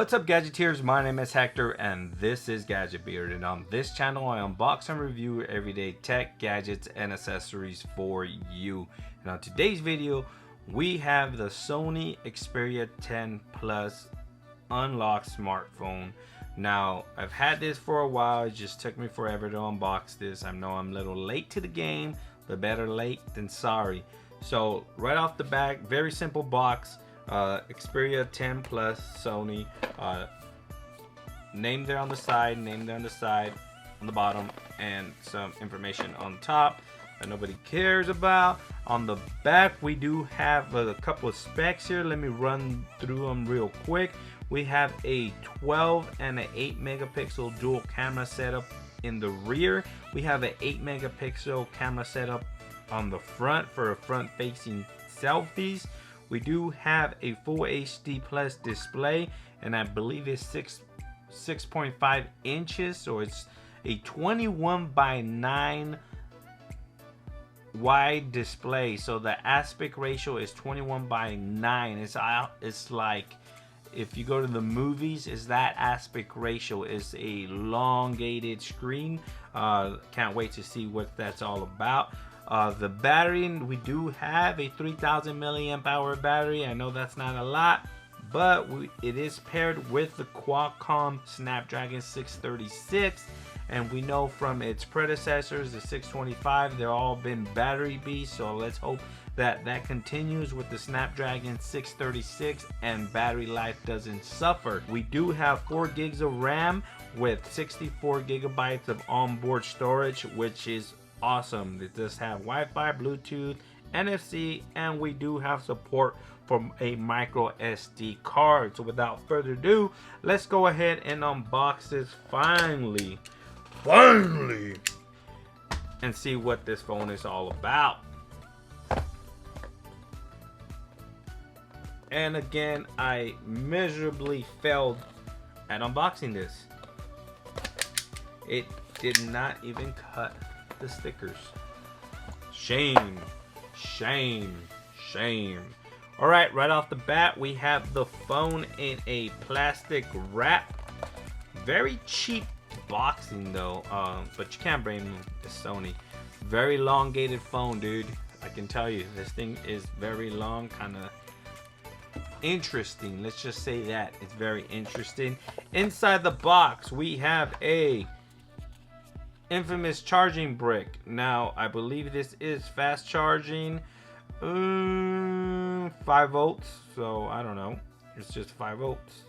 What's up, Gadgeteers? My name is Hector and this is Gadget Beard, and on this channel I unbox and review everyday tech, gadgets, and accessories for you. And on today's video we have the Sony Xperia 10 Plus unlocked smartphone. Now I've had this for a while, it just took me forever to unbox this. I know I'm a little late to the game, but better late than sorry. So right off the bat, very simple box. Xperia 10 Plus Sony, name there on the side, on the bottom, and some information on top that nobody cares about. On the back we do have a couple of specs here. Let me run through them real quick. We have a 12 and an 8 megapixel dual camera setup in the rear. We have an 8 megapixel camera setup on the front for front facing selfies. We do have a full HD plus display, and I believe it's 6.5 inches, so it's a 21:9 wide display. So the aspect ratio is 21:9. It's like if you go to the movies, is that aspect ratio. Is a elongated screen. Can't wait to see what that's all about. The battery, we do have a 3000 milliamp hour battery. I know that's not a lot, but it is paired with the Qualcomm Snapdragon 636, and we know from its predecessors, the 625, they've all been battery beasts. So let's hope that that continues with the Snapdragon 636 and battery life doesn't suffer. We do have 4 gigs of RAM with 64 gigabytes of onboard storage, which is awesome. It does have Wi-Fi, Bluetooth, NFC, and we do have support from a micro SD card. So without further ado, let's go ahead and unbox this finally, and see what this phone is all about. And again, I miserably failed at unboxing this. It did not even cut the stickers. Shame, shame, shame. All right, right off the bat we have the phone in a plastic wrap. Very cheap boxing though, but you can't blame the Sony. Very elongated phone, dude. I can tell you this thing is very long, kind of interesting. Let's just say that it's very interesting. Inside the box we have a infamous charging brick. Now I believe this is fast charging, 5 volts, so I don't know, it's just 5 volts,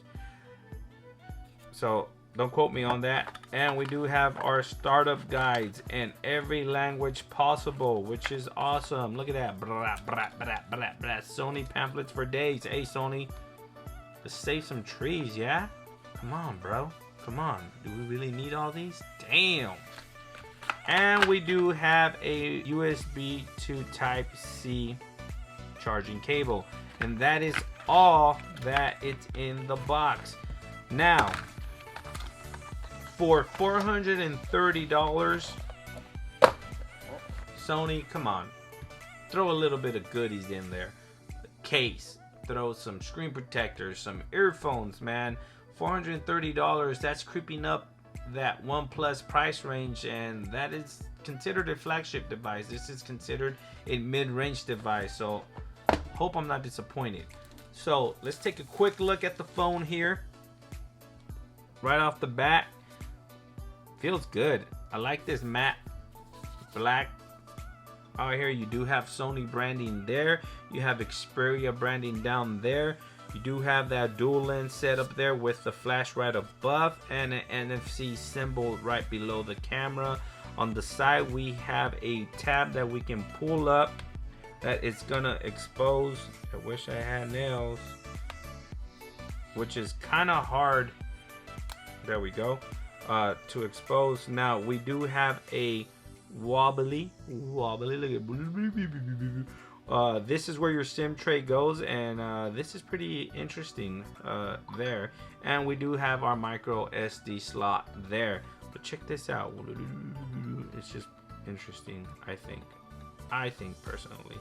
so don't quote me on that. And we do have our startup guides in every language possible, which is awesome. Look at that. Blah, blah, blah, blah, blah. Sony pamphlets for days. Hey Sony, let's save some trees, yeah? Come on, bro, come on. Do we really need all these? Damn. And we do have a USB to Type-C charging cable, and that is all that it's in the box. Now for $430, Sony, come on, throw a little bit of goodies in there. The case, throw some screen protectors, some earphones, man. $430, that's creeping up that OnePlus price range, and that is considered a flagship device. This is considered a mid-range device, so hope I'm not disappointed. So let's take a quick look at the phone here. Right off the bat, feels good. I like this matte black. Out here you do have Sony branding there, you have Xperia branding down there. You do have that dual lens setup there with the flash right above and an NFC symbol right below the camera. On the side we have a tab that we can pull up that is gonna expose. I wish I had nails, which is kind of hard. There we go, to expose. Now we do have a wobbly, look at this is where your SIM tray goes, and this is pretty interesting there. And we do have our micro SD slot there, but check this out. It's just interesting, I think personally.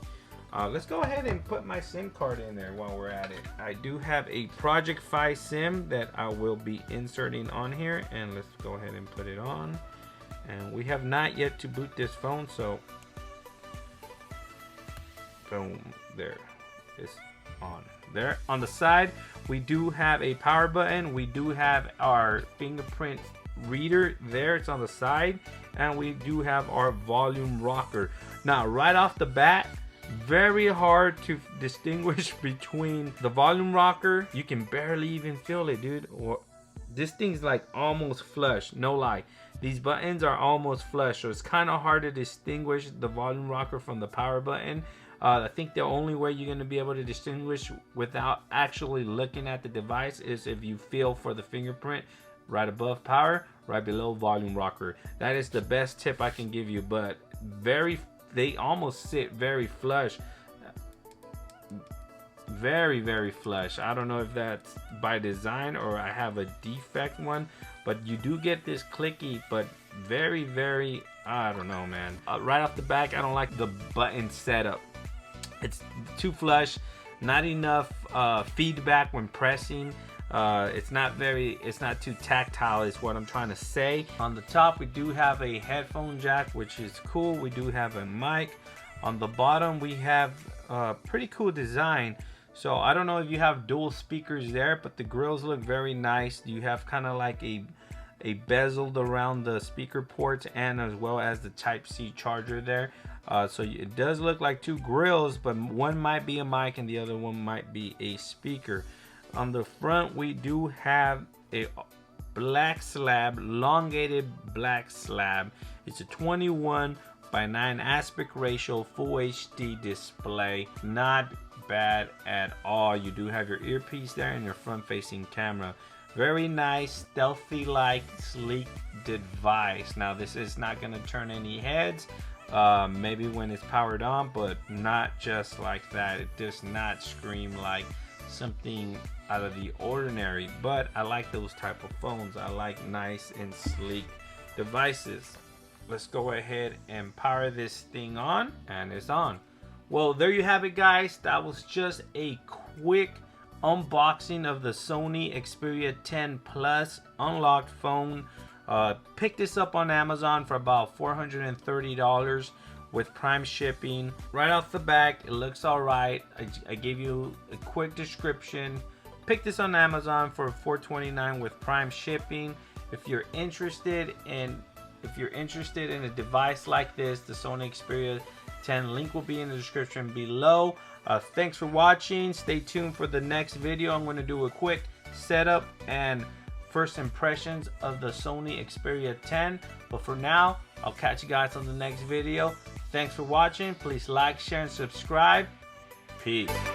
Let's go ahead and put my SIM card in there while we're at it. I do have a Project Fi SIM that I will be inserting on here, and let's go ahead and put it on. And we have not yet to boot this phone, so boom, there, it's on. There on the side we do have a power button, we do have our fingerprint reader there, it's on the side, and we do have our volume rocker. Now right off the bat, very hard to distinguish between the volume rocker. You can barely even feel it, dude. Or this thing's like almost flush, no lie. These buttons are almost flush, so it's kind of hard to distinguish the volume rocker from the power button. I think the only way you're going to be able to distinguish without actually looking at the device is if you feel for the fingerprint right above power, right below volume rocker. That is the best tip I can give you, but they almost sit very flush. Very flush. I don't know if that's by design or I have a defect one, but you do get this clicky, but very, I don't know, man. Right off the back, I don't like the button setup. It's too flush, not enough feedback when pressing. It's not too tactile is what I'm trying to say. On the top we do have a headphone jack, which is cool. We do have a mic. On the bottom we have a pretty cool design. So I don't know if you have dual speakers there, but the grills look very nice. You have kind of like a bezeled around the speaker ports, and as well as the Type-C charger there. So it does look like two grills, but one might be a mic and the other one might be a speaker. On the front we do have a black slab, elongated black slab. It's a 21:9 aspect ratio full HD display. Not bad at all. You do have your earpiece there and your front facing camera. Very nice, stealthy like, sleek device. Now this is not going to turn any heads, maybe when it's powered on, but not just like that. It does not scream like something out of the ordinary, but I like those type of phones. I like nice and sleek devices. Let's go ahead and power this thing on, and it's on. Well, there you have it, guys. That was just a quick unboxing of the Sony Xperia 10 Plus unlocked phone. Picked this up on Amazon for about $430 with Prime shipping. Right off the back, it looks all right. I gave you a quick description. Picked this on Amazon for $429 with Prime shipping. If you're interested in a device like this, the Sony Xperia 10, link will be in the description below. Thanks for watching. Stay tuned for the next video. I'm going to do a quick setup and first impressions of the Sony Xperia 10. But for now, I'll catch you guys on the next video. Thanks for watching. Please like, share, and subscribe. Peace.